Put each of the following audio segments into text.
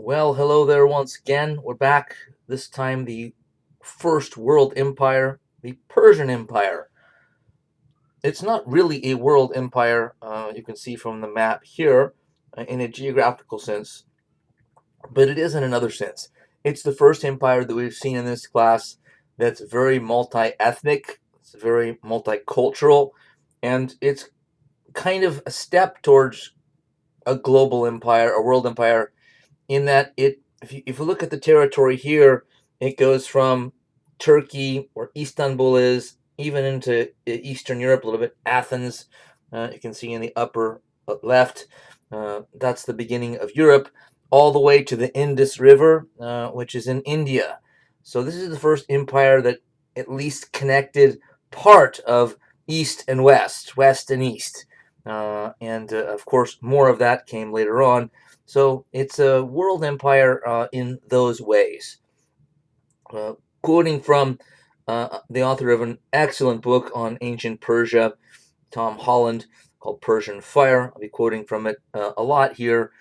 Well, hello there once again. We're back. This time, the first world empire, the Persian Empire. It's not really a world empire, you can see from the map here, in a geographical sense, but it is in another sense. It's the first empire that we've seen in this class that's very multi ethnic, it's very multicultural, and it's kind of a step towards a global empire, a world empire, in that if you look at the territory here, it goes from Turkey, where Istanbul is, even into Eastern Europe a little bit. Athens, you can see in the upper left, that's the beginning of Europe, all the way to the Indus River, which is in India. So this is the first empire that at least connected part of East and West, West and East. And of course, more of that came later on. So it's a world empire in those ways. Uh, Quoting from the author of an excellent book on ancient Persia, Tom Holland, called Persian Empire. I'll be quoting from it a lot here.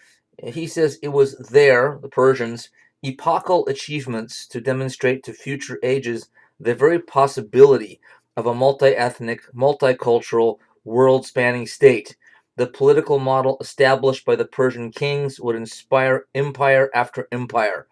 He says it was there, the Persians, epochal achievements to demonstrate to future ages the very possibility of a multi ethnic, multicultural, world spanning state. The political model established by the Persian kings would inspire empire after empire.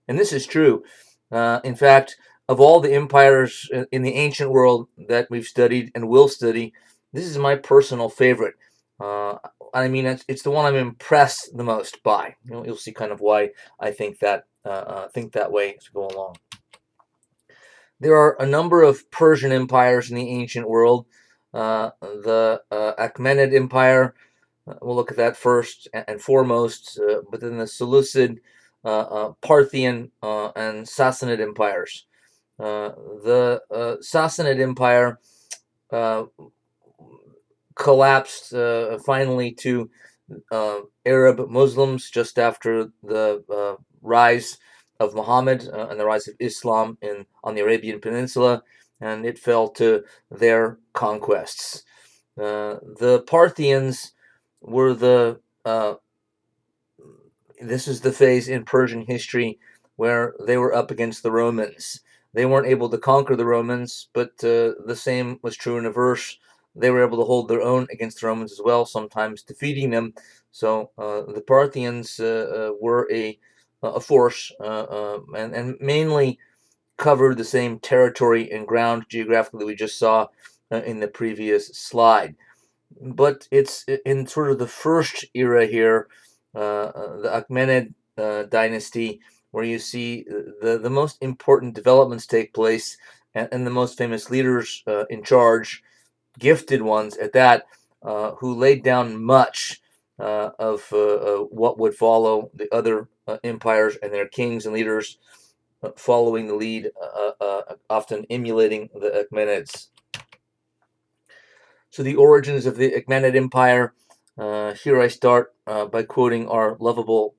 And this is true. In fact, of all the empires in the ancient world that we've studied and will study, this is my personal favorite. Uh, I mean, it's the one I'm impressed the most by. You'll see kind of why I think that way as we go along. There are a number of Persian empires in the ancient world. The Achaemenid Empire, we'll look at that first and foremost, but then the Seleucid, Parthian, and Sassanid empires. The Sassanid Empire uh, collapsed finally to Arab Muslims just after the rise of Muhammad and the rise of Islam on the Arabian Peninsula, and it fell to their conquests. The Parthians were this is the phase in Persian history where they were up against the Romans. They weren't able to conquer the Romans, but the same was true in reverse. They were able to hold their own against the Romans as well, sometimes defeating them. So the Parthians were a force and mainly covered the same territory and ground geographically that we just saw in the previous slide. But it's in sort of the first era here, the Achaemenid dynasty, where you see the most important developments take place, and the most famous leaders in charge, gifted ones at that, who laid down much of what would follow the other empires and their kings and leaders following the lead, often emulating the Achaemenids. So the origins of the Achaemenid Empire. Here I start by quoting our lovable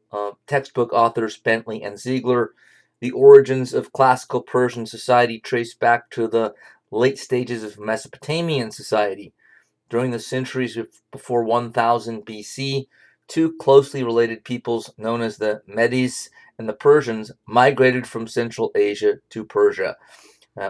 textbook authors Bentley and Ziegler. The origins of classical Persian society trace back to the late stages of Mesopotamian society. During the centuries before 1000 BC, two closely related peoples known as the Medes and the Persians migrated from Central Asia to Persia,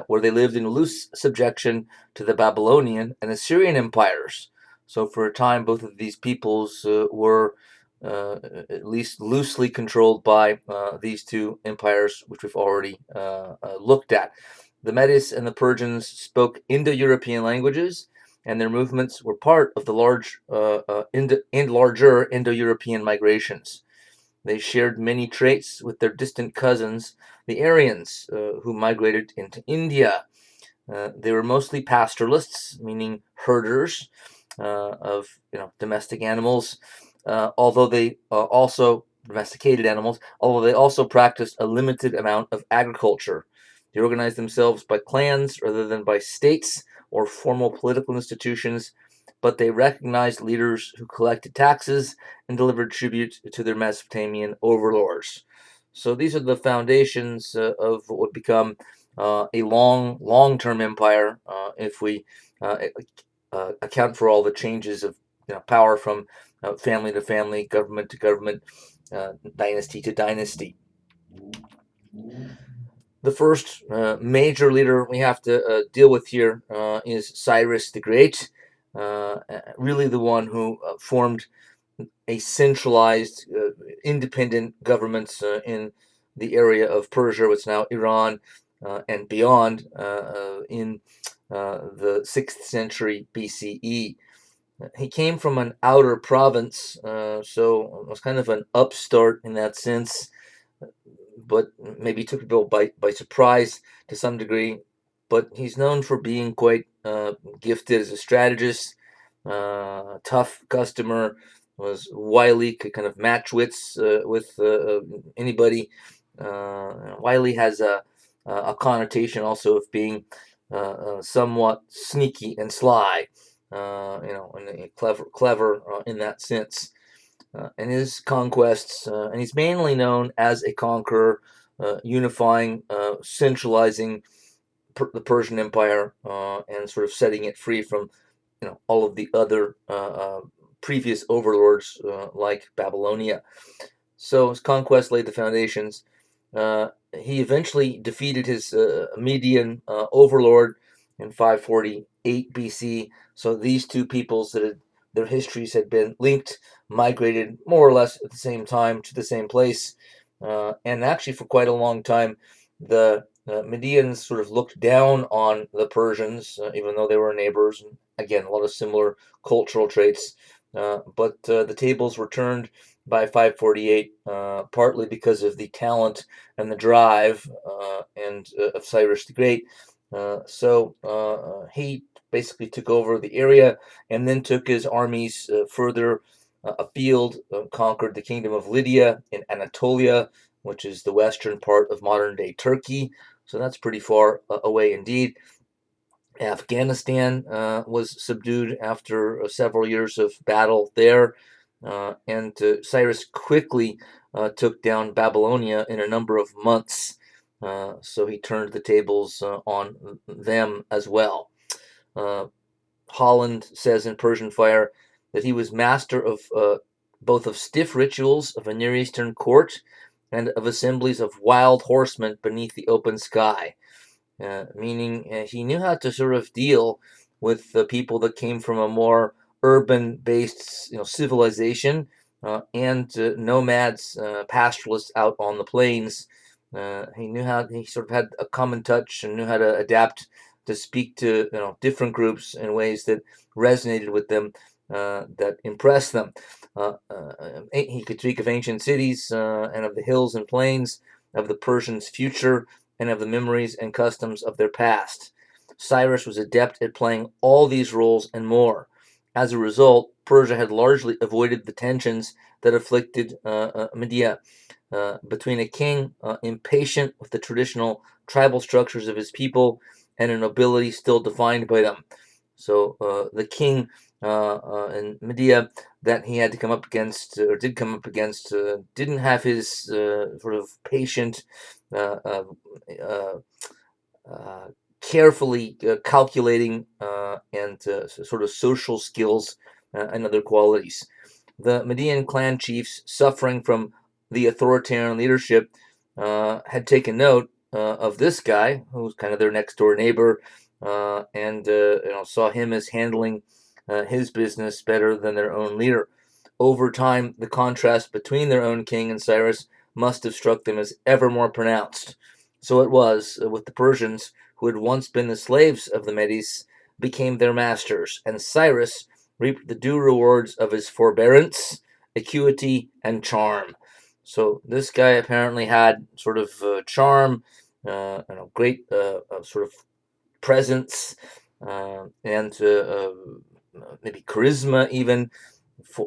where they lived in loose subjection to the Babylonian and Assyrian empires. So, for a time, both of these peoples were at least loosely controlled by these two empires, which we've already looked at. The Medes and the Persians spoke Indo-European languages, and their movements were part of the larger Indo-European migrations. They shared many traits with their distant cousins, the Aryans, who migrated into India. They were mostly pastoralists, meaning herders of domestic animals, although they also domesticated animals, although they also practiced a limited amount of agriculture. They organized themselves by clans rather than by states or formal political institutions, but they recognized leaders who collected taxes and delivered tribute to their Mesopotamian overlords. So these are the foundations of what would become a long-term empire if we uh, account for all the changes of power from family to family, government to government, dynasty to dynasty. The first major leader we have to deal with here is Cyrus the Great, really the one who formed a centralized, independent government in the area of Persia, what's now Iran, and beyond, in the 6th century BCE. He came from an outer province, so was kind of an upstart in that sense, but maybe took people by surprise to some degree. But he's known for being quite gifted as a strategist, tough customer, was wily, could kind of match wits with anybody. Wily has a connotation also of being somewhat sneaky and sly, and clever in that sense. And his conquests, and he's mainly known as a conqueror, unifying, centralizing the Persian Empire, and sort of setting it free from, all of the other previous overlords like Babylonia. So his conquest laid the foundations. He eventually defeated his Median overlord in 548 BC. So these two peoples their histories had been linked, migrated more or less at the same time to the same place, and actually for quite a long time, the Medians sort of looked down on the Persians, even though they were neighbors. And again, a lot of similar cultural traits. But the tables were turned by 548, partly because of the talent and the drive of Cyrus the Great. So he basically took over the area and then took his armies further afield, conquered the kingdom of Lydia in Anatolia, which is the western part of modern-day Turkey. So that's pretty far away indeed. Afghanistan was subdued after several years of battle there, and Cyrus quickly took down Babylonia in a number of months. So he turned the tables on them as well. Holland says in Persian Fire that he was master of both of stiff rituals of a Near Eastern court and of assemblies of wild horsemen beneath the open sky. Meaning he knew how to sort of deal with the people that came from a more urban-based, civilization, and nomads, pastoralists out on the plains. He sort of had a common touch and knew how to adapt to speak to different groups in ways that resonated with them, that impressed them. He could speak of ancient cities and of the hills and plains, of the Persians' future, and of the memories and customs of their past. Cyrus was adept at playing all these roles and more. As a result, Persia had largely avoided the tensions that afflicted Media, between a king impatient with the traditional tribal structures of his people and a nobility still defined by them. So the king in Media that he had to come up against, or did come up against, didn't have his sort of patient, uh, uh, uh, carefully calculating and sort of social skills and other qualities. The Median clan chiefs, suffering from the authoritarian leadership, had taken note of this guy, who was kind of their next door neighbor, and saw him as handling his business better than their own leader. Over time, the contrast between their own king and Cyrus must have struck them as ever more pronounced. So it was with the Persians, who had once been the slaves of the Medes, became their masters, and Cyrus reaped the due rewards of his forbearance, acuity, and charm. So this guy apparently had sort of charm, great sort of presence, and maybe charisma, even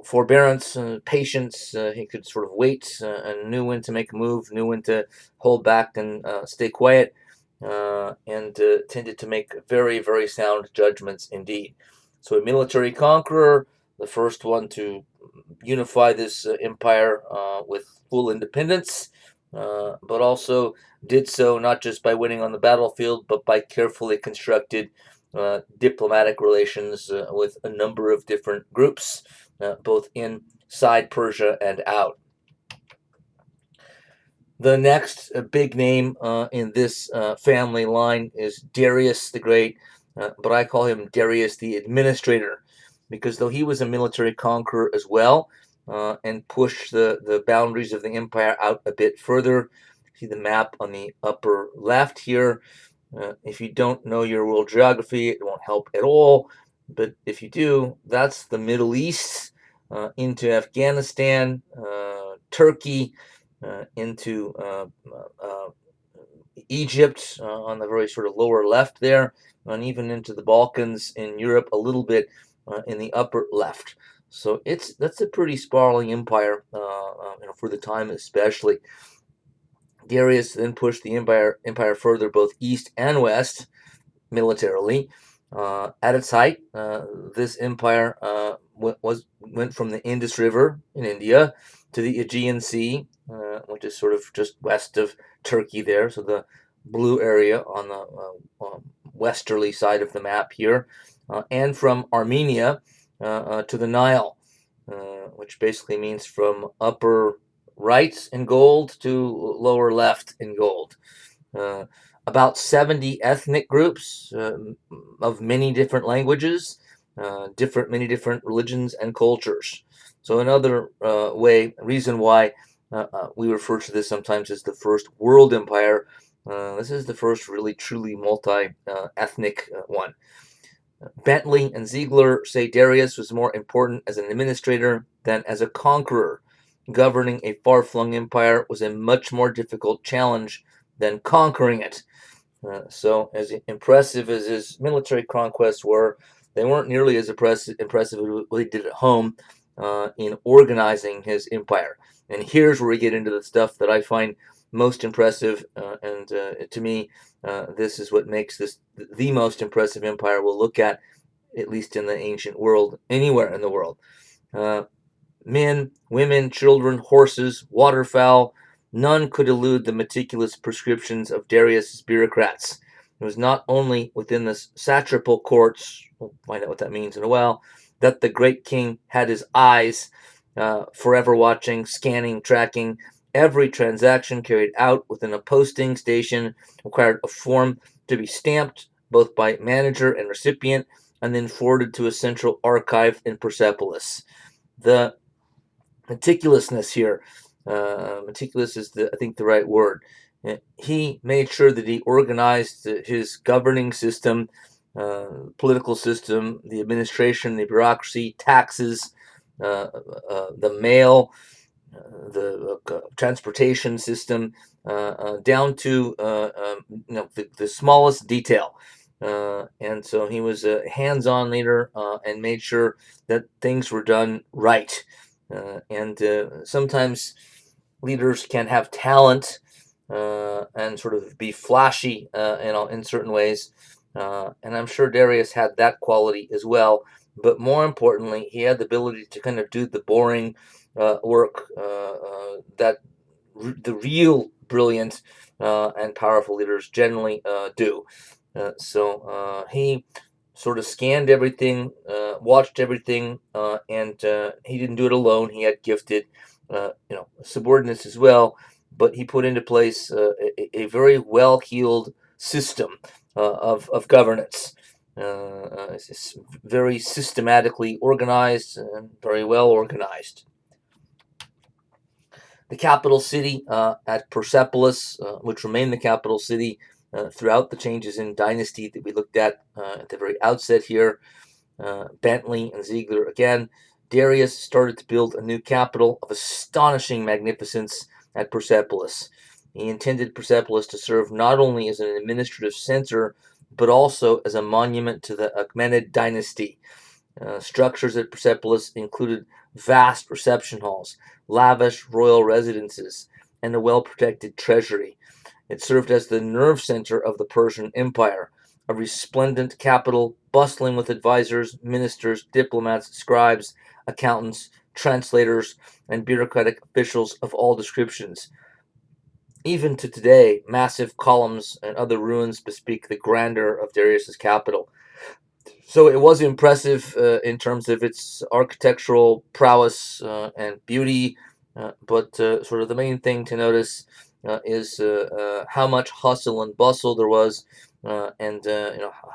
forbearance, patience. He could sort of wait and knew when to make a move, knew when to hold back and stay quiet, and tended to make very, very sound judgments indeed. So a military conqueror, the first one to unify this empire with full independence, but also did so not just by winning on the battlefield, but by carefully constructed diplomatic relations with a number of different groups, both inside Persia and out. The next big name in this family line is Darius the Great, but I call him Darius the Administrator, because though he was a military conqueror as well, and pushed the boundaries of the empire out a bit further. See the map on the upper left here. If you don't know your world geography, it won't help at all. But if you do, that's the Middle East into Afghanistan, Turkey, into Egypt on the very sort of lower left there, and even into the Balkans in Europe a little bit in the upper left. So that's a pretty sprawling empire, for the time especially. Darius then pushed the empire further both east and west militarily. At its height, this empire went from the Indus River in India to the Aegean Sea, which is sort of just west of Turkey there, so the blue area on the westerly side of the map here, and from Armenia to the Nile, which basically means from upper right in gold to lower left in gold. About 70 ethnic groups of many different languages, many different religions and cultures. So another reason why we refer to this sometimes as the first world empire. This is the first really truly multi-ethnic one. Bentley and Ziegler say Darius was more important as an administrator than as a conqueror. Governing a far-flung empire was a much more difficult challenge than conquering it. So, as impressive as his military conquests were, they weren't nearly as impressive as what he did at home in organizing his empire. And here's where we get into the stuff that I find most impressive, and to me, this is what makes this the most impressive empire we'll look at least in the ancient world, anywhere in the world. Men, women, children, horses, waterfowl, none could elude the meticulous prescriptions of Darius's bureaucrats. It was not only within the satrapal courts, we'll find out what that means in a while, that the great king had his eyes forever watching, scanning, tracking. Every transaction carried out within a posting station required a form to be stamped both by manager and recipient, and then forwarded to a central archive in Persepolis. The meticulousness here, meticulous is I think the right word. He made sure that he organized his governing system, political system, the administration, the bureaucracy, taxes, the mail, the transportation system, down to the smallest detail. And so he was a hands-on leader and made sure that things were done right. And sometimes leaders can have talent and sort of be flashy, in certain ways. And I'm sure Darius had that quality as well. But more importantly, he had the ability to kind of do the boring work that the real brilliant and powerful leaders generally do. So he sort of scanned everything, watched everything, and he didn't do it alone. He had gifted, subordinates as well, but he put into place a very well-heeled system of governance. It's very systematically organized and very well organized. The capital city at Persepolis, which remained the capital city throughout the changes in dynasty that we looked at the very outset here. Bentley and Ziegler again. Darius started to build a new capital of astonishing magnificence at Persepolis. He intended Persepolis to serve not only as an administrative center, but also as a monument to the Achaemenid dynasty. Structures at Persepolis included vast reception halls, lavish royal residences, and a well-protected treasury. It served as the nerve center of the Persian Empire, a resplendent capital bustling with advisors, ministers, diplomats, scribes, accountants, translators, and bureaucratic officials of all descriptions. Even to today, massive columns and other ruins bespeak the grandeur of Darius's capital. So it was impressive in terms of its architectural prowess and beauty, but sort of the main thing to notice is how much hustle and bustle there was, and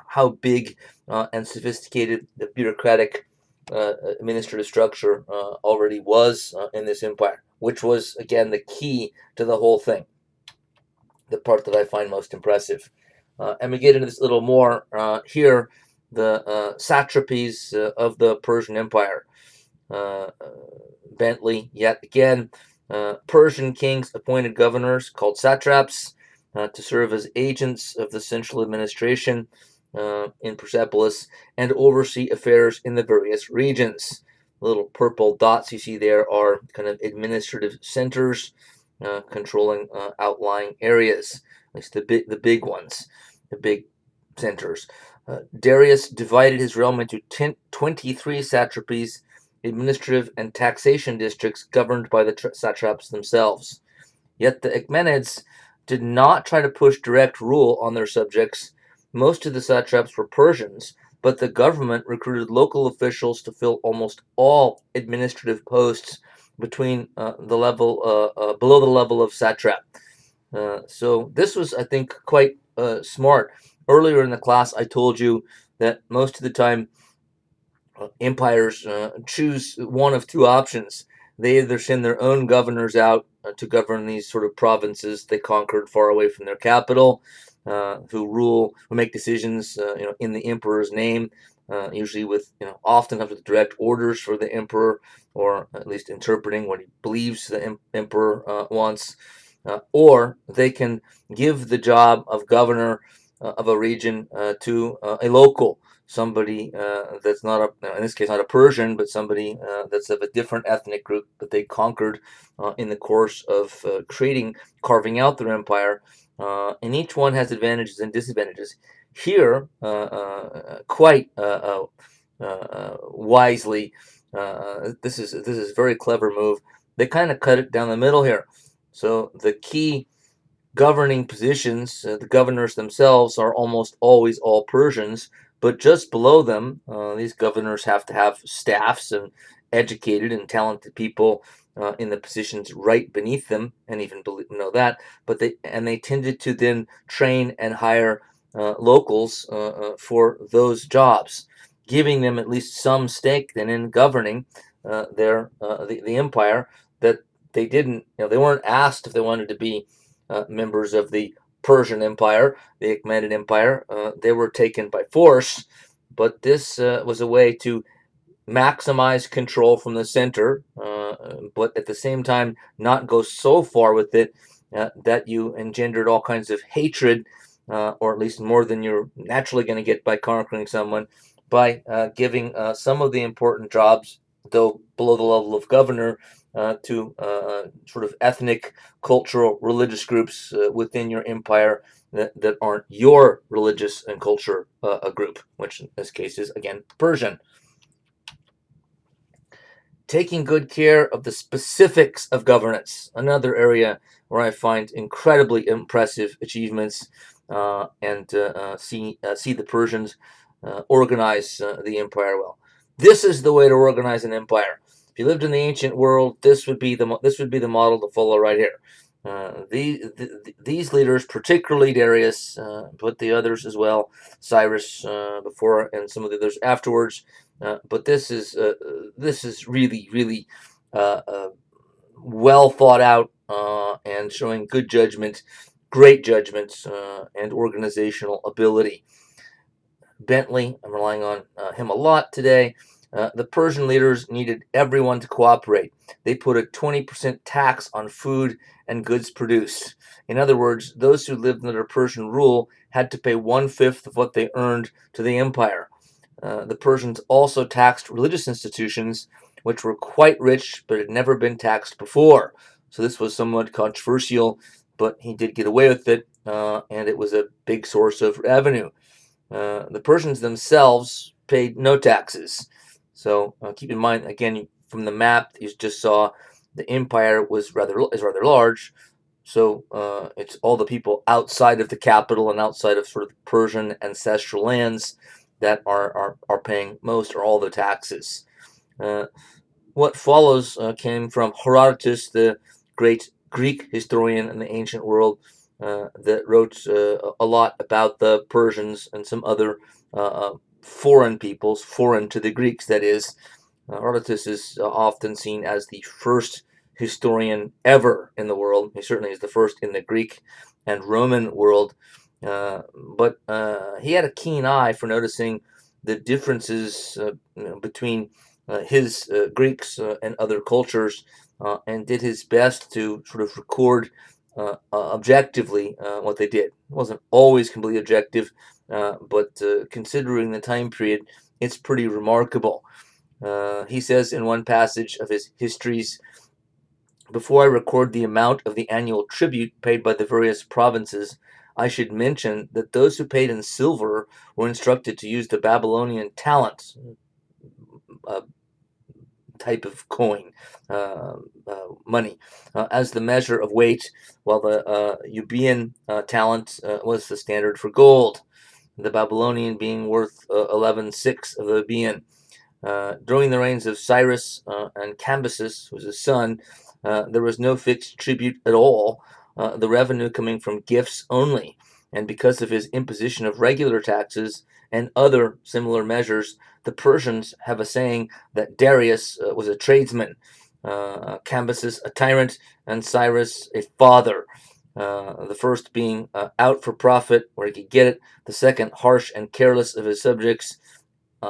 how big and sophisticated the bureaucratic administrative structure already was in this empire, which was again the key to the whole thing, the part that I find most impressive. And we get into this a little more here, the satrapies of the Persian Empire. Bentley, yet again, Persian kings appointed governors called satraps to serve as agents of the central administration in Persepolis and oversee affairs in the various regions. The little purple dots you see there are kind of administrative centers controlling outlying areas, at least the big ones, the big centers. Darius divided his realm into 23 satrapies, administrative and taxation districts governed by the satraps themselves. Yet the Achaemenids did not try to push direct rule on their subjects. Most of the satraps were Persians, but the government recruited local officials to fill almost all administrative posts between the level below the level of satrap. So this was, I think, quite smart. Earlier in the class, I told you that most of the time empires choose one of two options. They either send their own governors out to govern these sort of provinces they conquered far away from their capital, who make decisions, in the emperor's name, usually with, often with direct orders for the emperor, or at least interpreting what he believes the emperor wants. Or they can give the job of governor of a region to a local, somebody that's not in this case not a Persian, but somebody that's of a different ethnic group that they conquered in the course of carving out their empire. And each one has advantages and disadvantages. Here, quite wisely, this is a very clever move. They kind of cut it down the middle here. So the key governing positions, the governors themselves are almost always all Persians, but just below them, these governors have to have staffs and educated and talented people in the positions right beneath them, and even know that. But they tended to then train and hire locals for those jobs, giving them at least some stake then in governing the empire that they didn't. They weren't asked if they wanted to be members of the Persian Empire, the Achaemenid Empire. They were taken by force, but this was a way to maximize control from the center, but at the same time not go so far with it that you engendered all kinds of hatred, or at least more than you're naturally going to get by conquering someone, by giving some of the important jobs, though below the level of governor, to sort of ethnic, cultural, religious groups within your empire that aren't your religious and culture group, which in this case is, again, Persian. Taking good care of the specifics of governance, another area where I find incredibly impressive achievements, and see the Persians organize the empire well. This is the way to organize an empire. If you lived in the ancient world, this would be the model to follow right here. These leaders, particularly Darius, but the others as well, Cyrus before, and some of the others afterwards. But this is really, really well thought out, and showing good judgment, great judgment, and organizational ability. Bentley, I'm relying on him a lot today. The Persian leaders needed everyone to cooperate. They put a 20% tax on food and goods produced. In other words, those who lived under Persian rule had to pay 1/5 of what they earned to the empire. The Persians also taxed religious institutions, which were quite rich but had never been taxed before. So this was somewhat controversial, but he did get away with it, and it was a big source of revenue. The Persians themselves paid no taxes. So keep in mind, again, from the map you just saw, the empire is rather large. So it's all the people outside of the capital and outside of sort of Persian ancestral lands that are paying most or all the taxes. What follows came from Herodotus, the great Greek historian in the ancient world that wrote a lot about the Persians and some other foreign peoples, foreign to the Greeks, that is. Herodotus is often seen as the first historian ever in the world. He certainly is the first in the Greek and Roman world. But he had a keen eye for noticing the differences between his Greeks and other cultures, and did his best to sort of record objectively what they did. It wasn't always completely objective, but considering the time period, it's pretty remarkable. He says in one passage of his histories, "Before I record the amount of the annual tribute paid by the various provinces, I should mention that those who paid in silver were instructed to use the Babylonian talent, type of coin, money, as the measure of weight, while the Euboean talent was the standard for gold, the Babylonian being worth 11/6 of the Euboean. During the reigns of Cyrus and Cambyses, who was his son, there was no fixed tribute at all, the revenue coming from gifts only. And because of his imposition of regular taxes and other similar measures, the Persians have a saying that Darius was a tradesman, Cambyses a tyrant, and Cyrus a father. The first being out for profit where he could get it, the second harsh and careless of his subjects'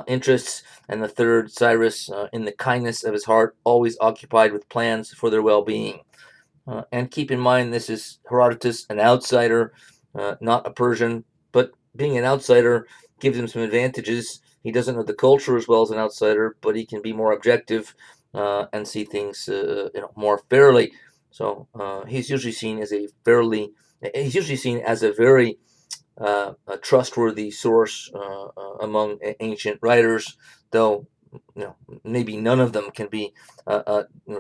interests, and the third, Cyrus, in the kindness of his heart, always occupied with plans for their well-being." And keep in mind, this is Herodotus, an outsider, not a Persian, but being an outsider gives him some advantages. He doesn't know the culture as well as an outsider, but he can be more objective and see things more fairly. So he's usually seen as a very a trustworthy source among ancient writers, though maybe none of them can be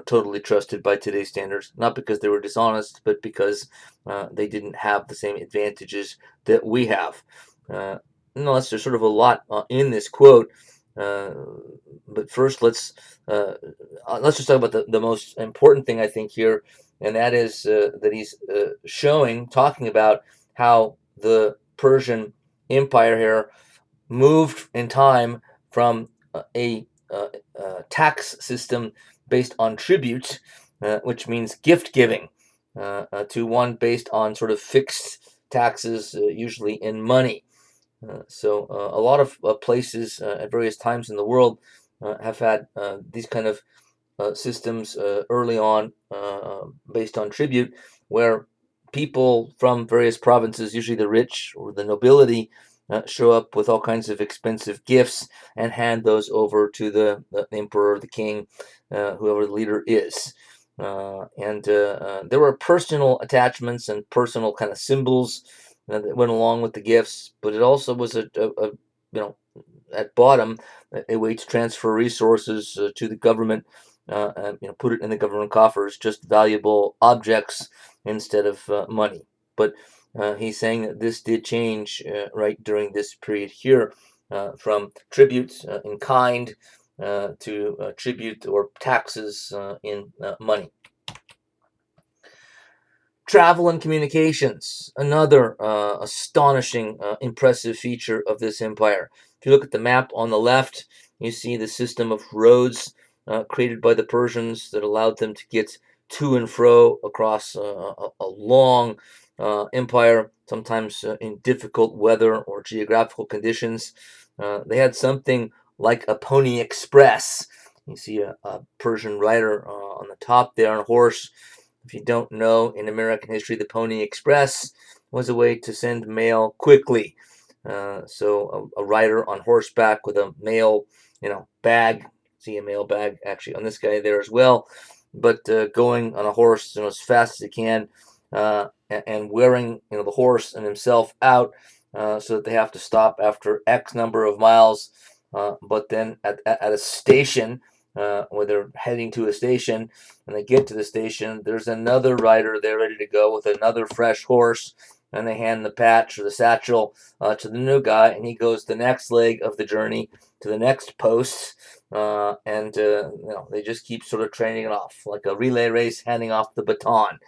totally trusted by today's standards. Not because they were dishonest, but because they didn't have the same advantages that we have. Nonetheless, there's sort of a lot in this quote. But first, let's just talk about the most important thing I think here, and that is that he's talking about how the Persian Empire here moved in time from a tax system based on tribute, which means gift giving, to one based on sort of fixed taxes, usually in money. So a lot of places at various times in the world have had these kind of systems early on based on tribute, where people from various provinces, usually the rich or the nobility, show up with all kinds of expensive gifts and hand those over to the emperor, the king, whoever the leader is. And there were personal attachments and personal kind of symbols that went along with the gifts, but it also was a at bottom a way to transfer resources to the government, and put it in the government coffers, just valuable objects instead of money. But he's saying that this did change right during this period here, from tribute in kind to tribute or taxes in money. Travel and communications, another astonishing, impressive feature of this empire. If you look at the map on the left, you see the system of roads created by the Persians that allowed them to get to and fro across a long empire, sometimes in difficult weather or geographical conditions. They had something like a Pony Express. You see a Persian rider on the top there on a horse. If you don't know, in American history, the Pony Express was a way to send mail quickly. So a rider on horseback with a mail, bag. See a mail bag actually on this guy there as well. But going on a horse, as fast as he can, and wearing, the horse and himself out, so that they have to stop after X number of miles. But then at a station, where they're heading to a station, and they get to the station, there's another rider there ready to go with another fresh horse, and they hand the patch or the satchel to the new guy, and he goes the next leg of the journey to the next post, and they just keep sort of training it off like a relay race, handing off the baton,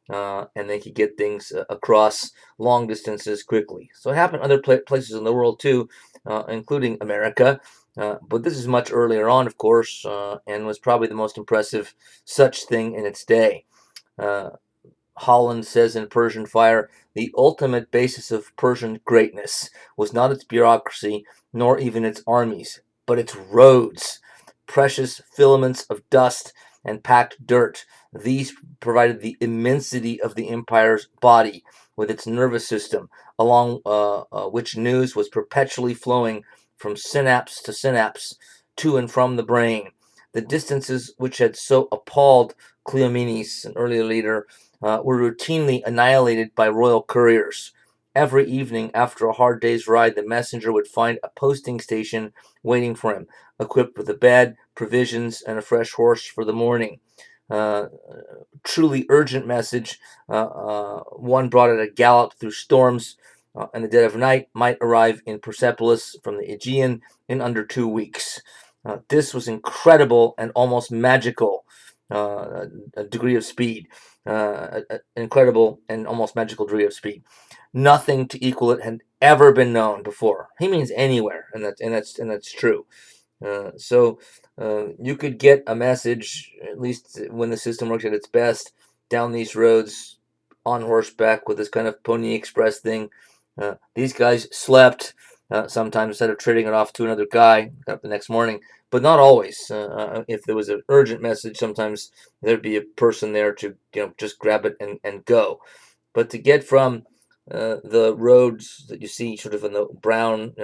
and they could get things across long distances quickly. So it happened other places in the world too, including America. But this is much earlier on, of course, and was probably the most impressive such thing in its day. Uh, Holland says in Persian Fire, the ultimate basis of Persian greatness was not its bureaucracy, nor even its armies, but its roads, precious filaments of dust and packed dirt. These provided the immensity of the empire's body with its nervous system, along which news was perpetually flowing from synapse to synapse, to and from the brain. The distances which had so appalled Cleomenes, an earlier leader, were routinely annihilated by royal couriers. Every evening after a hard day's ride, the messenger would find a posting station waiting for him, equipped with a bed, provisions, and a fresh horse for the morning. Truly urgent message, one brought at a gallop through storms in the dead of night, might arrive in Persepolis from the Aegean in under 2 weeks. This was incredible and almost magical, a degree of speed, an incredible and almost magical degree of speed. Nothing to equal it had ever been known before. He means anywhere, and that's true. So you could get a message, at least when the system works at its best, down these roads on horseback with this kind of Pony Express thing. These guys slept sometimes instead of trading it off to another guy the next morning, but not always. If there was an urgent message, sometimes there'd be a person there to just grab it and go. But to get from the roads that you see sort of in the brown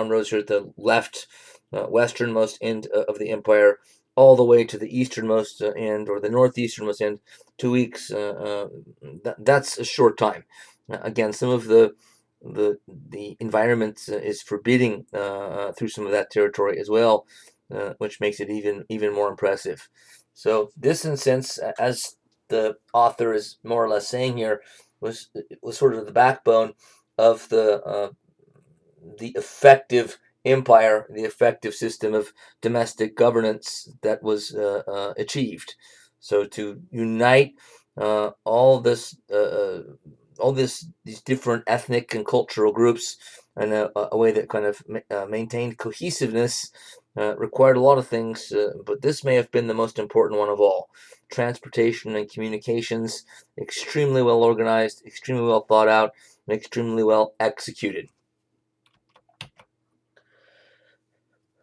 roads here at the left, westernmost end of the empire, all the way to the easternmost end or the northeasternmost end, 2 weeks. That's a short time. Again, some of the environment is forbidding through some of that territory as well, which makes it even more impressive. So this, in a sense, as the author is more or less saying here, was sort of the backbone of the effective empire, the effective system of domestic governance that was achieved. So to unite these different ethnic and cultural groups in a way that kind of maintained cohesiveness required a lot of things, but this may have been the most important one of all. Transportation and communications, extremely well organized, extremely well thought out, and extremely well executed.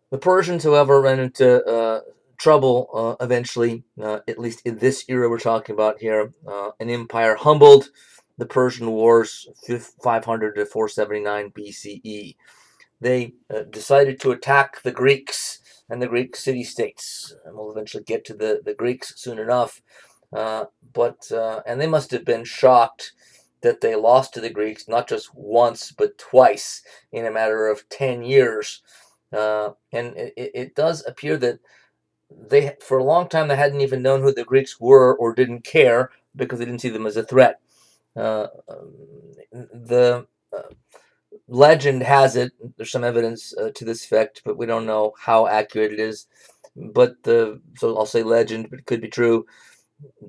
The Persians, however, ran into trouble eventually, at least in this era we're talking about here. An empire humbled. The Persian Wars, 500 to 479 BCE. They decided to attack the Greeks and the Greek city-states. And we'll eventually get to the Greeks soon enough. And they must have been shocked that they lost to the Greeks not just once but twice in a matter of 10 years. And it does appear that they, for a long time, they hadn't even known who the Greeks were or didn't care because they didn't see them as a threat. The legend has it, there's some evidence to this effect, but we don't know how accurate it is. But so I'll say legend, but it could be true,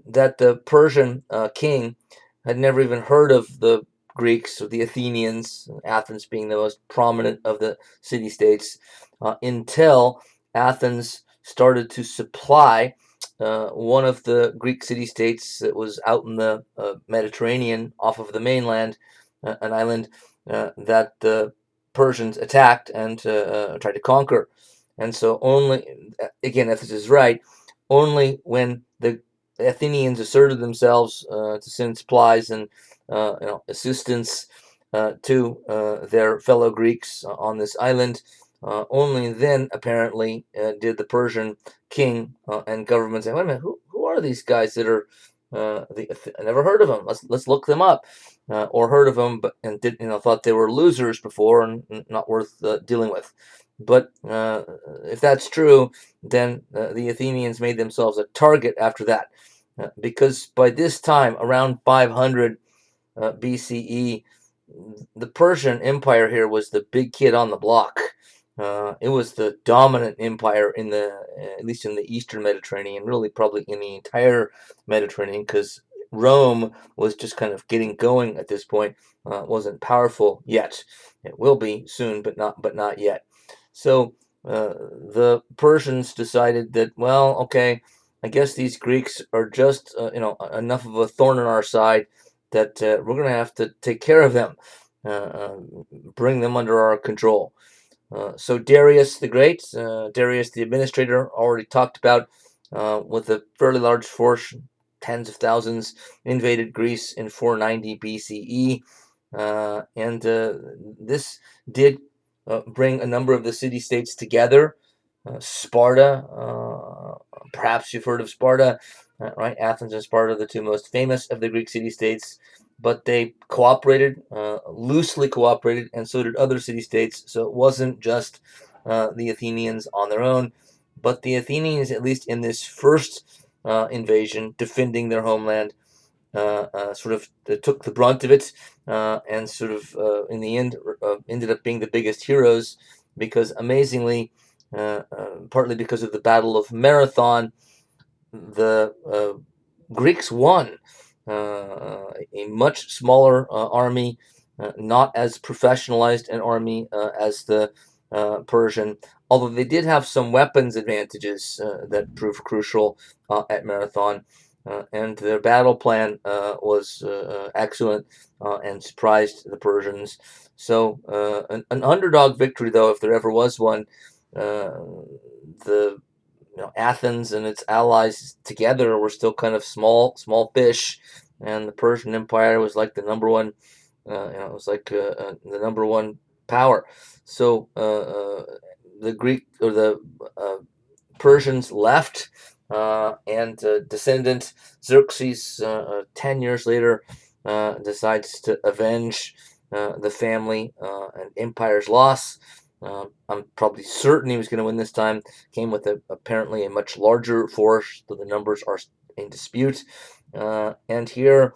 that the Persian king had never even heard of the Greeks or the Athenians, Athens being the most prominent of the city-states, until Athens started to supply one of the Greek city-states that was out in the Mediterranean off of the mainland, an island that the Persians attacked and tried to conquer. And so only, again, if this is right, only when the Athenians asserted themselves to send supplies and assistance to their fellow Greeks on this island, only then apparently did the Persian king and government say, "Wait a minute, who are these guys that are? I never heard of them. Let's look them up." Or heard of them, but and did thought they were losers before and not worth dealing with. But if that's true, then the Athenians made themselves a target after that, because by this time, around 500 BCE, the Persian Empire here was the big kid on the block. It was the dominant empire in at least in the Eastern Mediterranean, really probably in the entire Mediterranean, because Rome was just kind of getting going at this point. Wasn't powerful yet. It will be soon, but not yet. So the Persians decided that, well, okay, I guess these Greeks are just enough of a thorn in our side that we're going to have to take care of them, uh, uh, bring them under our control. So Darius the Great, Darius the Administrator, already talked about, with a fairly large force, tens of thousands, invaded Greece in 490 BCE, and this did bring a number of the city-states together. Sparta, perhaps you've heard of Sparta, right? Athens and Sparta, the two most famous of the Greek city-states, but they cooperated, loosely cooperated, and so did other city-states. So it wasn't just the Athenians on their own, but the Athenians, at least in this first invasion, defending their homeland, sort of took the brunt of it, and sort of in the end ended up being the biggest heroes, because amazingly, partly because of the Battle of Marathon, the Greeks won. A much smaller army, not as professionalized an army as the Persian, although they did have some weapons advantages that proved crucial at Marathon. And their battle plan was excellent and surprised the Persians. So, an underdog victory, though, if there ever was one. The Athens and its allies together were still kind of small fish, and the Persian Empire was like the number one. It was like the number one power. So the Greek or the Persians left, and descendant Xerxes, 10 years later, decides to avenge the family and empire's loss. I'm probably certain he was going to win this time. Came with apparently a much larger force, though the numbers are in dispute. And here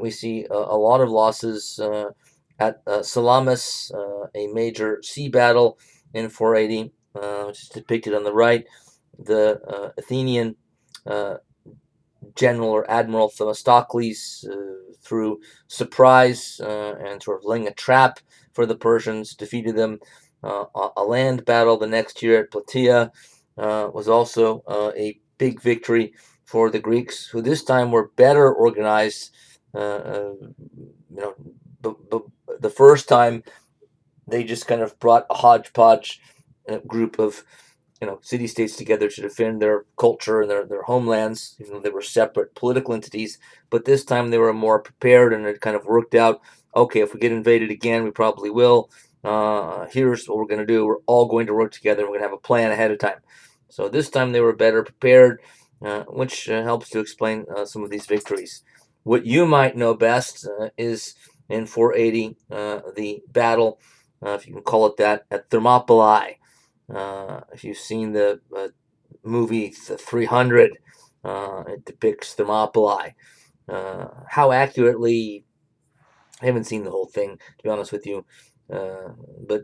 we see a lot of losses at Salamis, a major sea battle in 480, which is depicted on the right. The Athenian uh, general or admiral Themistocles, through surprise and sort of laying a trap for the Persians, defeated them. A land battle the next year at Plataea was also a big victory for the Greeks, who this time were better organized. The first time they just kind of brought a hodgepodge group of city states together to defend their culture and their homelands, even though they were separate political entities. But this time they were more prepared, and it kind of worked out. Okay, if we get invaded again, we probably will. Here's what we're going to do. We're all going to work together. We're going to have a plan ahead of time. So this time they were better prepared, which helps to explain some of these victories. What you might know best is in 480, the battle, if you can call it that, at Thermopylae. If you've seen the movie The 300, it depicts Thermopylae. How accurately, I haven't seen the whole thing, to be honest with you, but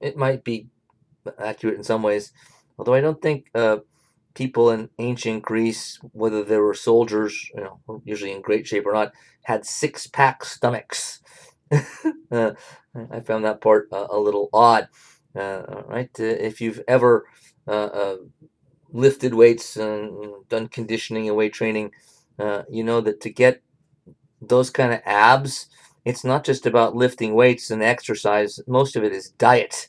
it might be accurate in some ways. Although I don't think people in ancient Greece, whether they were soldiers, usually in great shape or not, had six-pack stomachs. I found that part a little odd. Right? If you've ever lifted weights and done conditioning and weight training, you know that to get those kind of abs, it's not just about lifting weights and exercise. Most of it is diet.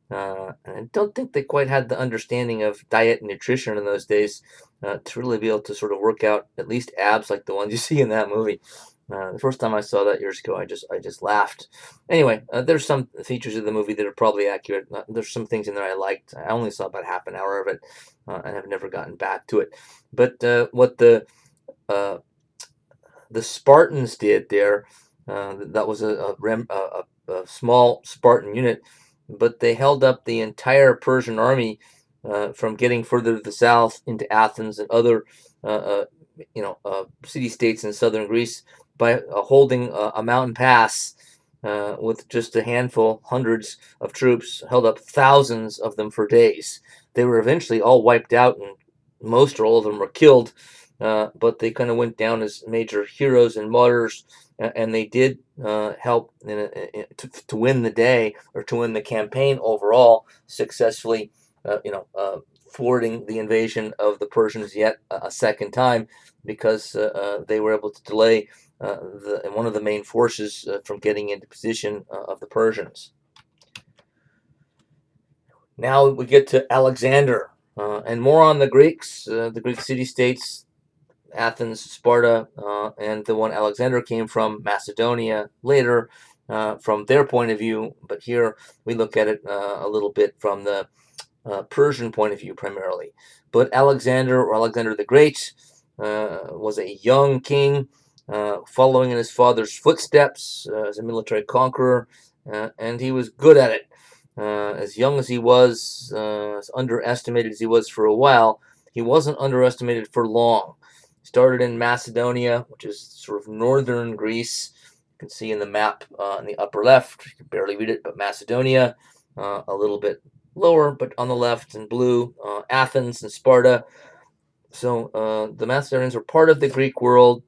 And I don't think they quite had the understanding of diet and nutrition in those days to really be able to sort of work out at least abs like the ones you see in that movie. The first time I saw that years ago, I just laughed. Anyway, there's some features of the movie that are probably accurate. There's some things in there I liked. I only saw about half an hour of it, and have never gotten back to it. But what uh, the Spartans did there, that was a small Spartan unit, but they held up the entire Persian army from getting further to the south into Athens and other uh, city states in southern Greece by holding a mountain pass with just a handful, hundreds of troops, held up thousands of them for days. They were eventually all wiped out, and most or all of them were killed, but they kind of went down as major heroes and martyrs, and they did help to win the day, or to win the campaign overall successfully, thwarting the invasion of the Persians yet a second time, because they were able to delay one of the main forces from getting into position of the Persians. Now we get to Alexander, and more on the Greeks, the Greek city-states, Athens, Sparta, and the one Alexander came from, Macedonia, later, from their point of view. But here we look at it a little bit from the Persian point of view primarily. But Alexander, or Alexander the Great, was a young king, following in his father's footsteps as a military conqueror, and he was good at it. As young as he was, as underestimated as he was for a while, he wasn't underestimated for long. He started in Macedonia, which is sort of northern Greece. You can see in the map in the upper left, you can barely read it, but Macedonia, a little bit lower, but on the left in blue, Athens and Sparta. So the Macedonians were part of the Greek world.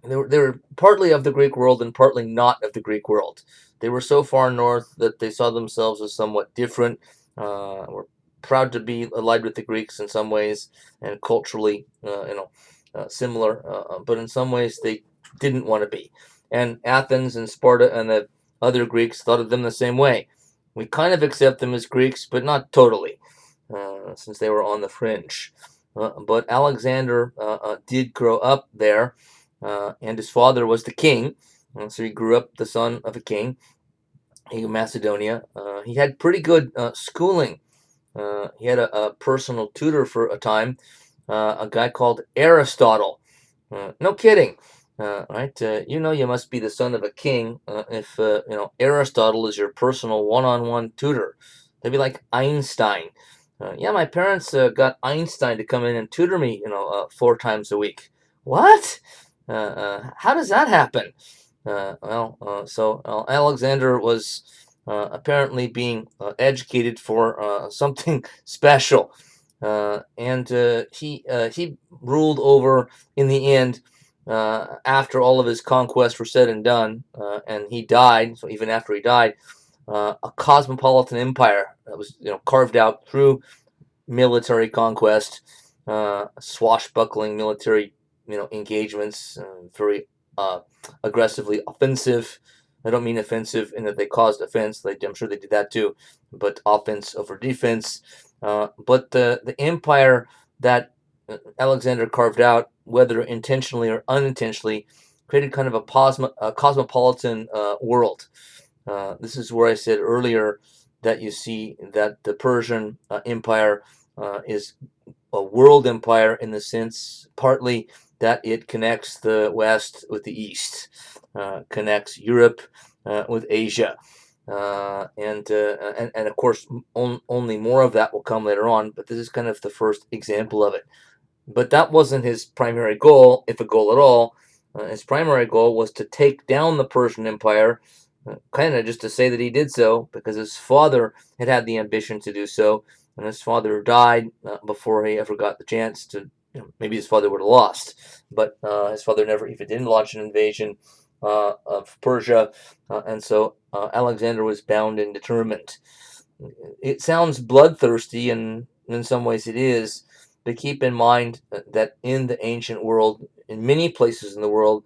They were partly of the Greek world and partly not of the Greek world. They were so far north that they saw themselves as somewhat different. Were proud to be allied with the Greeks in some ways, and culturally, similar. But in some ways, they didn't want to be. And Athens and Sparta and the other Greeks thought of them the same way. We kind of accept them as Greeks, but not totally, since they were on the fringe. But Alexander did grow up there, and his father was the king, so he grew up the son of a king in Macedonia. He had pretty good schooling. He had a personal tutor for a time, a guy called Aristotle. No kidding. Right? You must be the son of a king if Aristotle is your personal one-on-one tutor. They'd be like Einstein. Yeah, my parents got Einstein to come in and tutor me, 4 times a week. What? How does that happen? So Alexander was apparently being educated for something special, and he ruled over, in the end, after all of his conquests were said and done, and he died. So even after he died, a cosmopolitan empire that was carved out through military conquest, swashbuckling military engagements, very aggressively offensive. I don't mean offensive in that they caused offense. I'm sure they did that too, but offense over defense. But the empire that Alexander carved out, whether intentionally or unintentionally, created kind of a cosmopolitan world. This is where I said earlier that you see that the Persian Empire is a world empire, in the sense partly that it connects the West with the East, connects Europe with Asia, and of course only more of that will come later on. But this is kind of the first example of it. But that wasn't his primary goal, if a goal at all. His primary goal was to take down the Persian Empire, kind of just to say that he did so, because his father had the ambition to do so, and his father died before he ever got the chance to. Maybe his father would have lost, but his father never even did launch an invasion of Persia, and so Alexander was bound and determined. It sounds bloodthirsty, and in some ways it is, but keep in mind that in the ancient world, in many places in the world,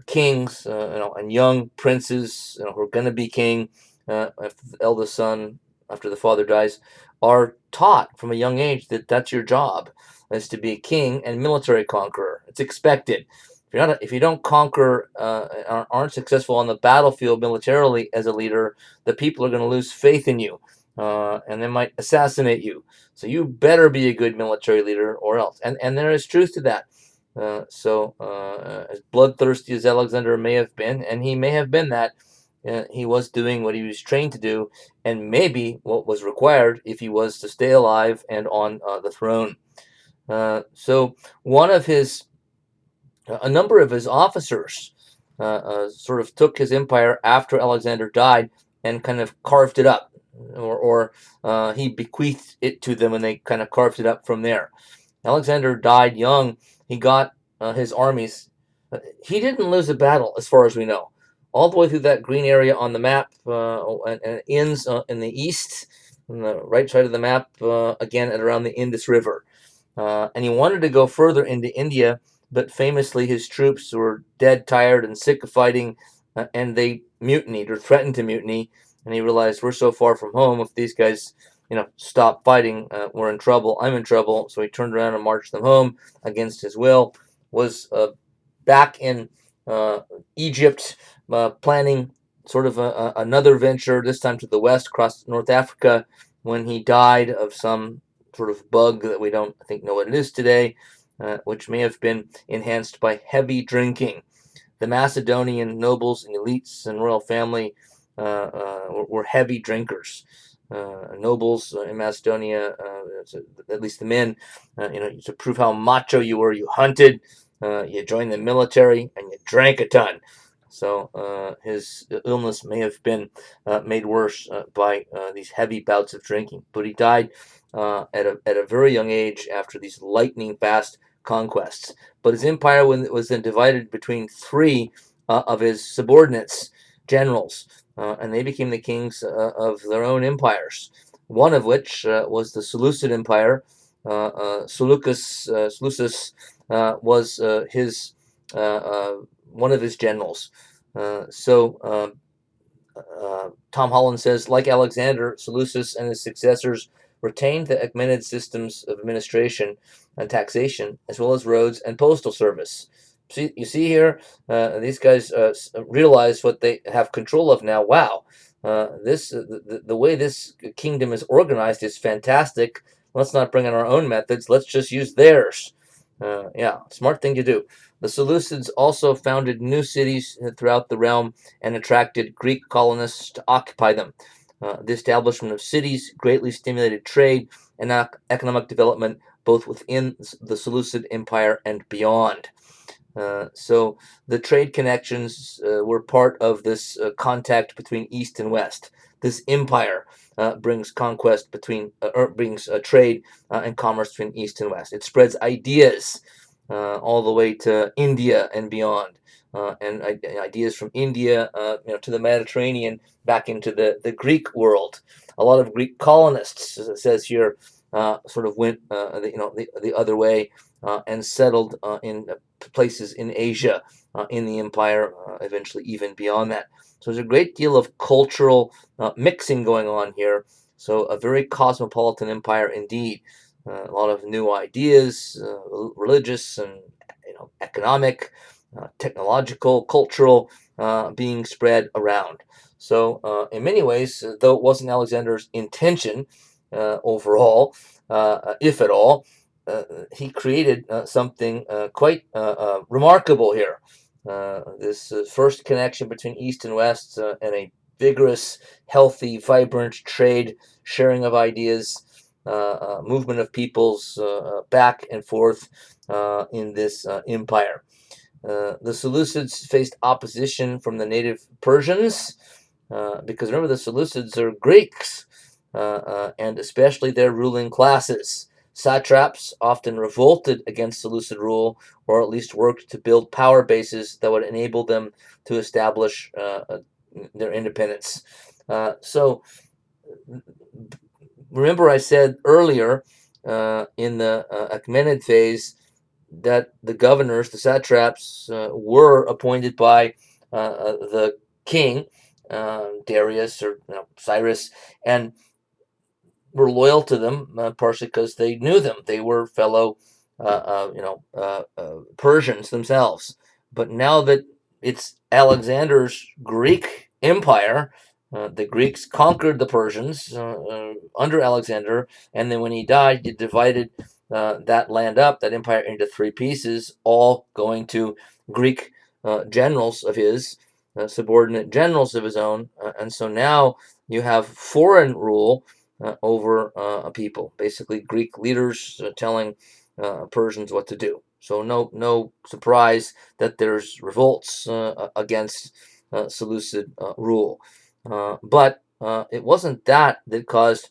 kings, and young princes, who are going to be king after the eldest son, after the father dies, are taught from a young age that that's your job, is to be a king and military conqueror. It's expected. If you don't conquer, aren't successful on the battlefield militarily as a leader, the people are going to lose faith in you, and they might assassinate you. So you better be a good military leader, or else. And there is truth to that. So as bloodthirsty as Alexander may have been, and he may have been that, he was doing what he was trained to do, and maybe what was required if he was to stay alive and on the throne. So a number of his officers sort of took his empire after Alexander died and kind of carved it up, or he bequeathed it to them, and they kind of carved it up from there. Alexander died young. He got his armies. He didn't lose a battle, as far as we know. All the way through that green area on the map, and it ends in the east, on the right side of the map, again at around the Indus River. And he wanted to go further into India, but famously his troops were dead tired and sick of fighting, and they mutinied or threatened to mutiny. And he realized, we're so far from home. If these guys, stop fighting, we're in trouble. I'm in trouble. So he turned around and marched them home against his will. Was back in Egypt, planning sort of another venture, this time to the west, across North Africa, when he died of some sort of bug that we don't, I think, know what it is today, which may have been enhanced by heavy drinking. The Macedonian nobles and elites and royal family were heavy drinkers. Nobles in Macedonia, at least the men, to prove how macho you were, you hunted, you joined the military, and you drank a ton. So his illness may have been made worse by these heavy bouts of drinking. But he died at a very young age after these lightning fast conquests. But his empire was then divided between three of his subordinates, generals, and they became the kings of their own empires. One of which was the Seleucid Empire. Seleucus was his one of his generals. Tom Holland says, like Alexander, Seleucus and his successors retained the Achaemenid systems of administration and taxation, as well as roads and postal service. You see here, these guys realize what they have control of now. Wow, the way this kingdom is organized is fantastic. Let's not bring in our own methods. Let's just use theirs. Yeah, smart thing to do. The Seleucids also founded new cities throughout the realm and attracted Greek colonists to occupy them. The establishment of cities greatly stimulated trade and economic development both within the Seleucid Empire and beyond. So the trade connections were part of this contact between East and West. This empire brings conquest brings trade and commerce between East and West. It spreads ideas all the way to India and beyond, and ideas from India, to the Mediterranean, back into the Greek world. A lot of Greek colonists, as it says here, sort of went the other way and settled in places in Asia, in the empire, eventually even beyond that. So there's a great deal of cultural mixing going on here. So a very cosmopolitan empire indeed. A lot of new ideas, religious and economic, technological, cultural, being spread around. So in many ways, though it wasn't Alexander's intention overall, if at all, he created something quite remarkable here. This first connection between East and West, and a vigorous, healthy, vibrant trade, sharing of ideas, movement of peoples back and forth in this empire. The Seleucids faced opposition from the native Persians, because remember, the Seleucids are Greeks, and especially their ruling classes. Satraps often revolted against Seleucid rule, or at least worked to build power bases that would enable them to establish their independence. So remember, I said earlier in the Achaemenid phase that the governors, the satraps, were appointed by the king, Darius or Cyrus, and were loyal to them, partially because they knew them. They were fellow, Persians themselves. But now that it's Alexander's Greek Empire, the Greeks conquered the Persians under Alexander, and then when he died, he divided that land up, that empire, into three pieces, all going to Greek generals of his, subordinate generals of his own. And so now you have foreign rule over a people, basically Greek leaders telling Persians what to do. So no surprise that there's revolts against Seleucid rule. But it wasn't that caused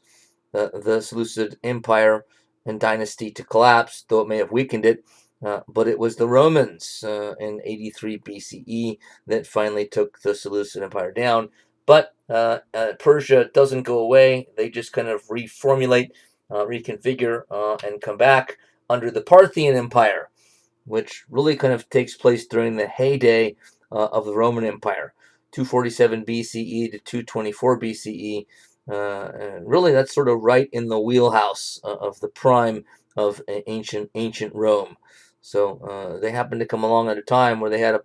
the Seleucid Empire and dynasty to collapse, though it may have weakened it. But it was the Romans in 83 BCE that finally took the Seleucid Empire down. But Persia doesn't go away. They just kind of reformulate, reconfigure, and come back under the Parthian Empire, which really kind of takes place during the heyday of the Roman Empire, 247 BCE to 224 BCE. And really, that's sort of right in the wheelhouse of the prime of ancient Rome. So they happened to come along at a time where they had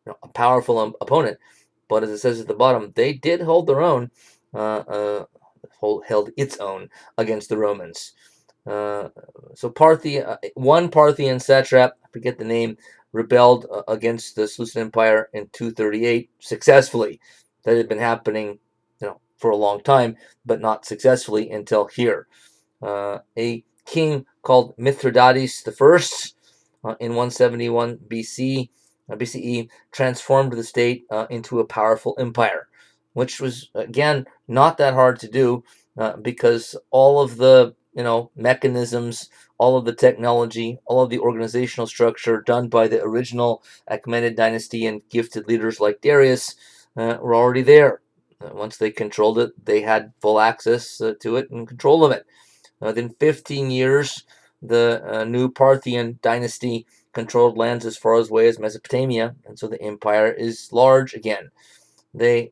a powerful opponent, but as it says at the bottom, they did hold their own, held its own against the Romans. So one Parthian satrap, I forget the name, rebelled against the Seleucid Empire in 238 successfully. That had been happening, for a long time, but not successfully until here. A king called Mithridates I in 171 BCE transformed the state into a powerful empire, which was again not that hard to do because all of the mechanisms, all of the technology, all of the organizational structure done by the original Achaemenid dynasty and gifted leaders like Darius were already there. Once they controlled it, they had full access to it and control of it. Within 15 years, the new Parthian dynasty controlled lands as far away as Mesopotamia, and so the empire is large again. They,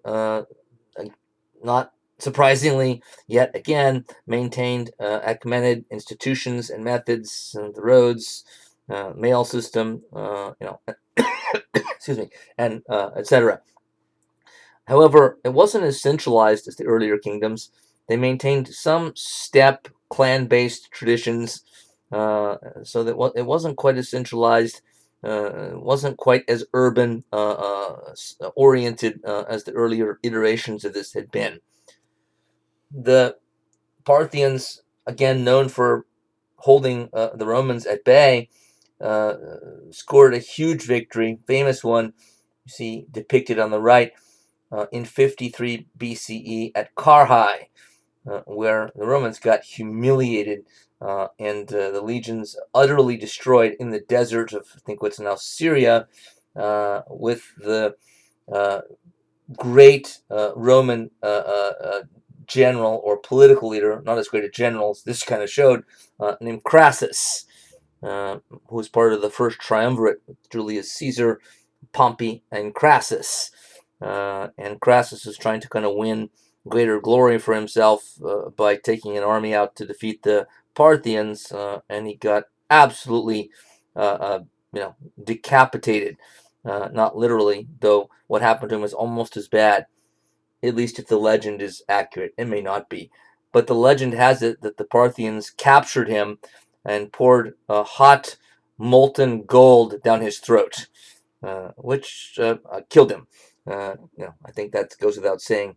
not surprisingly, yet again, maintained Achaemenid institutions and methods, the roads, mail system, excuse me, and etc. However, it wasn't as centralized as the earlier kingdoms. They maintained some steppe clan-based traditions, so that it wasn't quite as centralized, wasn't quite as urban oriented as the earlier iterations of this had been. The Parthians, again known for holding the Romans at bay, scored a huge victory, famous one, you see depicted on the right, in 53 BCE at Carrhae, where the Romans got humiliated and the legions utterly destroyed in the desert of, I think, what's now Syria, with the great Roman general or political leader, not as great a general as this kind of showed, named Crassus, who was part of the first triumvirate with Julius Caesar, Pompey, and Crassus. And Crassus was trying to kind of win greater glory for himself by taking an army out to defeat the Parthians, and he got absolutely, decapitated. Not literally, though what happened to him was almost as bad, at least if the legend is accurate. It may not be. But the legend has it that the Parthians captured him and poured hot, molten gold down his throat, which killed him. I think that goes without saying.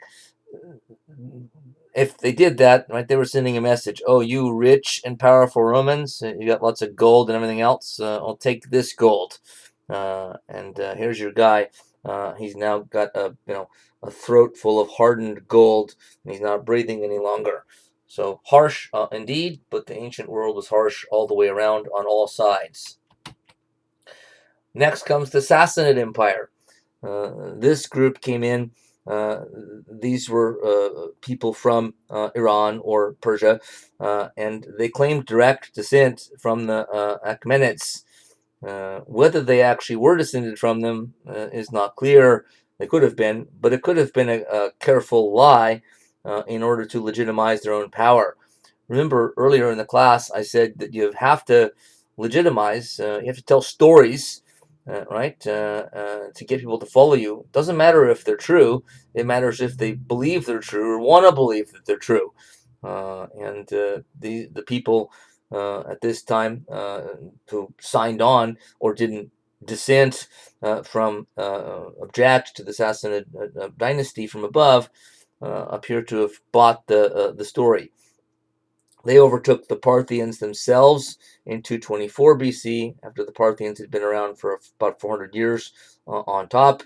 If they did that, right, they were sending a message. Oh, you rich and powerful Romans, you got lots of gold and everything else. I'll take this gold. And here's your guy. He's now got a throat full of hardened gold, and he's not breathing any longer. So harsh indeed, but the ancient world was harsh all the way around on all sides. Next comes the Sassanid Empire. This group came in. These were people from Iran or Persia, and they claimed direct descent from the Achaemenids. Whether they actually were descended from them is not clear. They could have been, but it could have been a careful lie in order to legitimize their own power. Remember earlier in the class I said that you have to legitimize, you have to tell stories, right, to get people to follow you. It doesn't matter if they're true. It matters if they believe they're true or want to believe that they're true. And the people at this time who signed on or didn't dissent from object to the Sassanid dynasty from above appear to have bought the story. They overtook the Parthians themselves in 224 BC, after the Parthians had been around for about 400 years on top.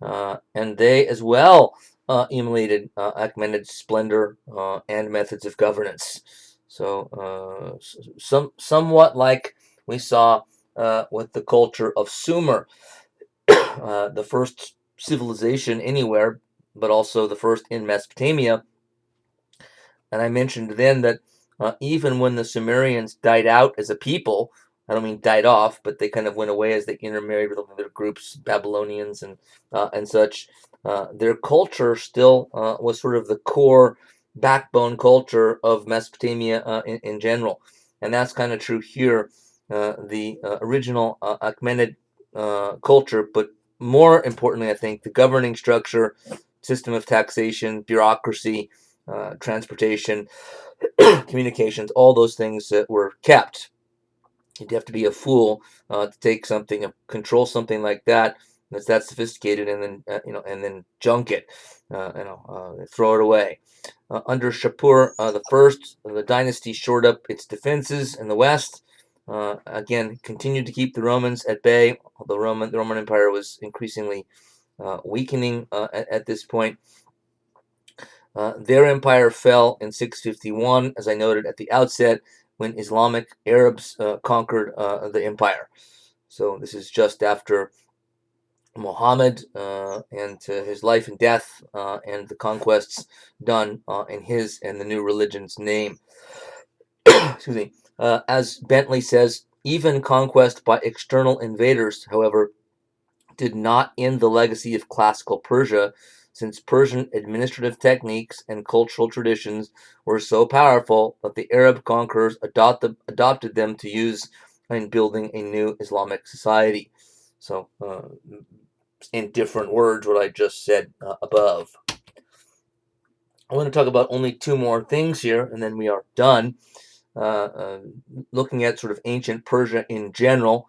And they as well emulated Achaemenid's splendor and methods of governance. So somewhat like we saw with the culture of Sumer, the first civilization anywhere, but also the first in Mesopotamia. And I mentioned then that even when the Sumerians died out as a people, I don't mean died off, but they kind of went away as they intermarried with other groups, Babylonians and such. Their culture still was sort of the core backbone culture of Mesopotamia in general, and that's kind of true here. The original Achaemenid culture, but more importantly, I think the governing structure, system of taxation, bureaucracy, transportation, communications, all those things that were kept. You'd have to be a fool to take something, control something like that that's that sophisticated, and then and then junk it, throw it away. Under Shapur the first, the dynasty shored up its defenses in the west. Again, continued to keep the Romans at bay. The Roman Empire was increasingly weakening at this point. Their empire fell in 651, as I noted at the outset, when Islamic Arabs conquered the empire. So this is just after Muhammad and his life and death and the conquests done in his and the new religion's name. Excuse me. As Bentley says, even conquest by external invaders, however, did not end the legacy of classical Persia, since Persian administrative techniques and cultural traditions were so powerful that the Arab conquerors adopted them to use in building a new Islamic society. So, in different words, what I just said above. I want to talk about only two more things here, and then we are done. Looking at sort of ancient Persia in general.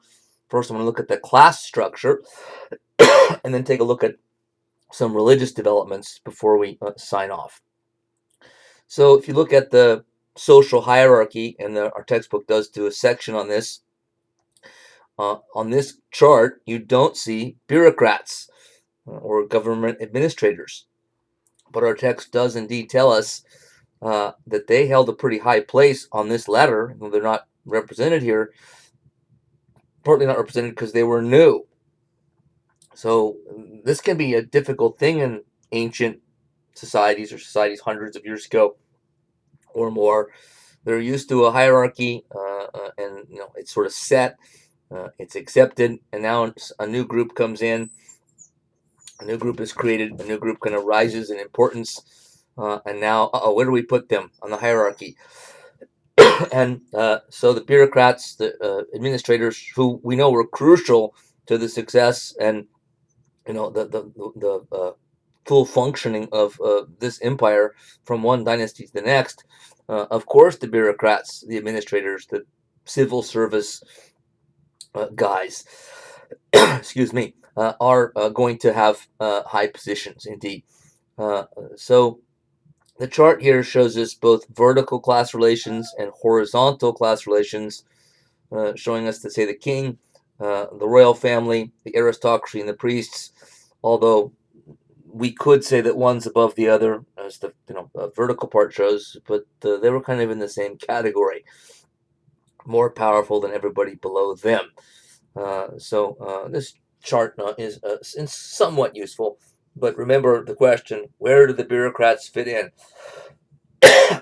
First, I'm going to look at the class structure, and then take a look at some religious developments before we sign off. So if you look at the social hierarchy, and our textbook does do a section on this chart, you don't see bureaucrats or government administrators. But our text does indeed tell us that they held a pretty high place on this ladder. They're not represented here, partly not represented because they were new. So this can be a difficult thing in ancient societies, or societies hundreds of years ago or more. They're used to a hierarchy, and it's sort of set, it's accepted, and now a new group comes in, a new group is created, a new group kind of rises in importance, and now, where do we put them on the hierarchy? And so the bureaucrats, the administrators, who we know were crucial to the success and the full functioning of this empire from one dynasty to the next. Of course, the bureaucrats, the administrators, the civil service guys, excuse me, are going to have high positions indeed. So the chart here shows us both vertical class relations and horizontal class relations, showing us to say the king, the royal family, the aristocracy, and the priests. Although we could say that one's above the other, as the vertical part shows, but they were kind of in the same category, more powerful than everybody below them. So this chart is somewhat useful. But remember the question: where do the bureaucrats fit in?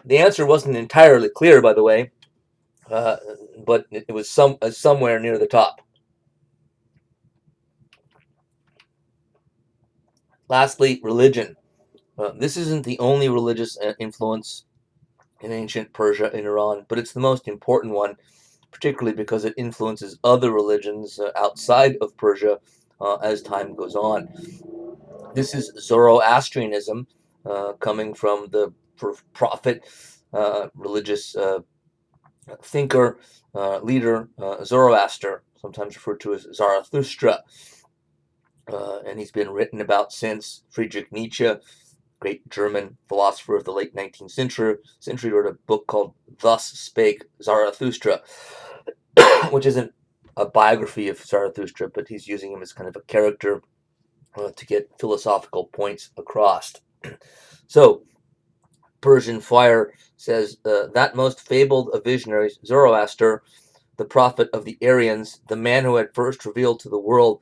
The answer wasn't entirely clear, by the way, but it was somewhere near the top. Lastly, religion. This isn't the only religious influence in ancient Persia and Iran, but it's the most important one, particularly because it influences other religions outside of Persia as time goes on. This is Zoroastrianism, coming from the prophet, religious thinker, leader, Zoroaster, sometimes referred to as Zarathustra. And he's been written about since. Friedrich Nietzsche great German philosopher of the late 19th century, wrote a book called Thus Spake Zarathustra, which isn't a biography of Zarathustra, but he's using him as kind of a character to get philosophical points across. So, Persian Fire says, that most fabled of visionaries, Zoroaster, the prophet of the Aryans, the man who had first revealed to the world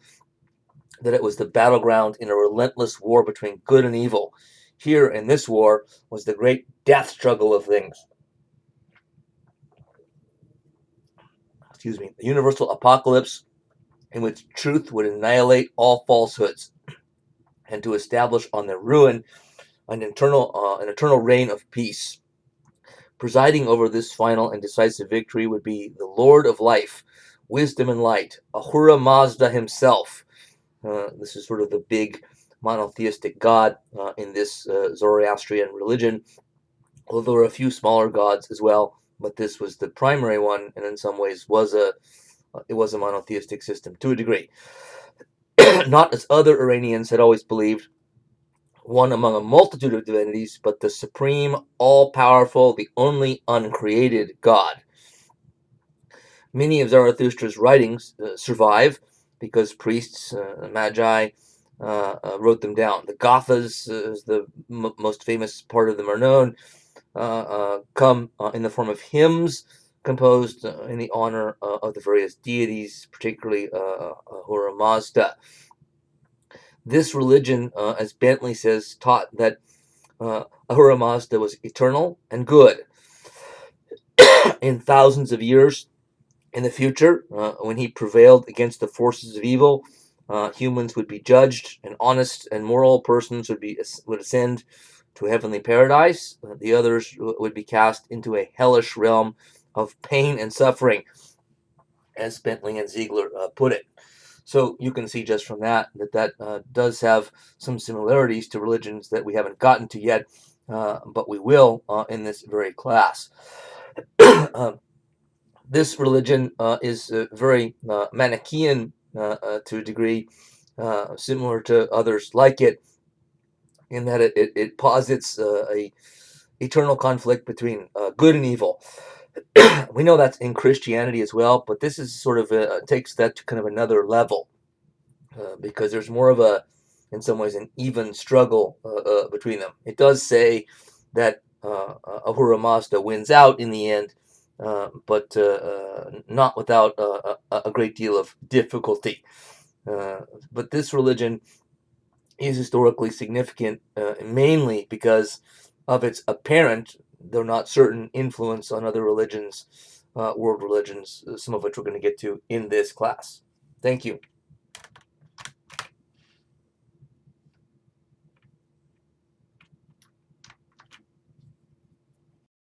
that it was the battleground in a relentless war between good and evil. Here, in this war, was the great death struggle of things. Excuse me. The universal apocalypse in which truth would annihilate all falsehoods and to establish on their ruin an eternal reign of peace. Presiding over this final and decisive victory would be the Lord of Life, Wisdom and Light, Ahura Mazda himself. This is sort of the big monotheistic god in this Zoroastrian religion, although there are a few smaller gods as well, but this was the primary one, and in some ways it was a monotheistic system to a degree. Not as other Iranians had always believed, one among a multitude of divinities, but the supreme, all-powerful, the only uncreated God. Many of Zarathustra's writings survive because priests, magi, wrote them down. The Gathas, as the most famous part of them are known, come in the form of hymns composed in the honor of the various deities, particularly Ahura Mazda. This religion, as Bentley says, taught that Ahura Mazda was eternal and good. In thousands of years in the future, when he prevailed against the forces of evil, humans would be judged, and honest and moral persons would ascend to a heavenly paradise. The others would be cast into a hellish realm of pain and suffering, as Bentley and Ziegler put it. So you can see just from that does have some similarities to religions that we haven't gotten to yet, but we will in this very class. This religion is very Manichaean to a degree, similar to others like it, in that it posits a eternal conflict between good and evil. We know that's in Christianity as well, but this is sort of takes that to kind of another level, because there's more of in some ways, an even struggle between them. It does say that Ahura Mazda wins out in the end, but not without a great deal of difficulty. But this religion is historically significant, mainly because of its apparent, though not certain, influence on other religions, world religions, some of which we're going to get to in this class. Thank you.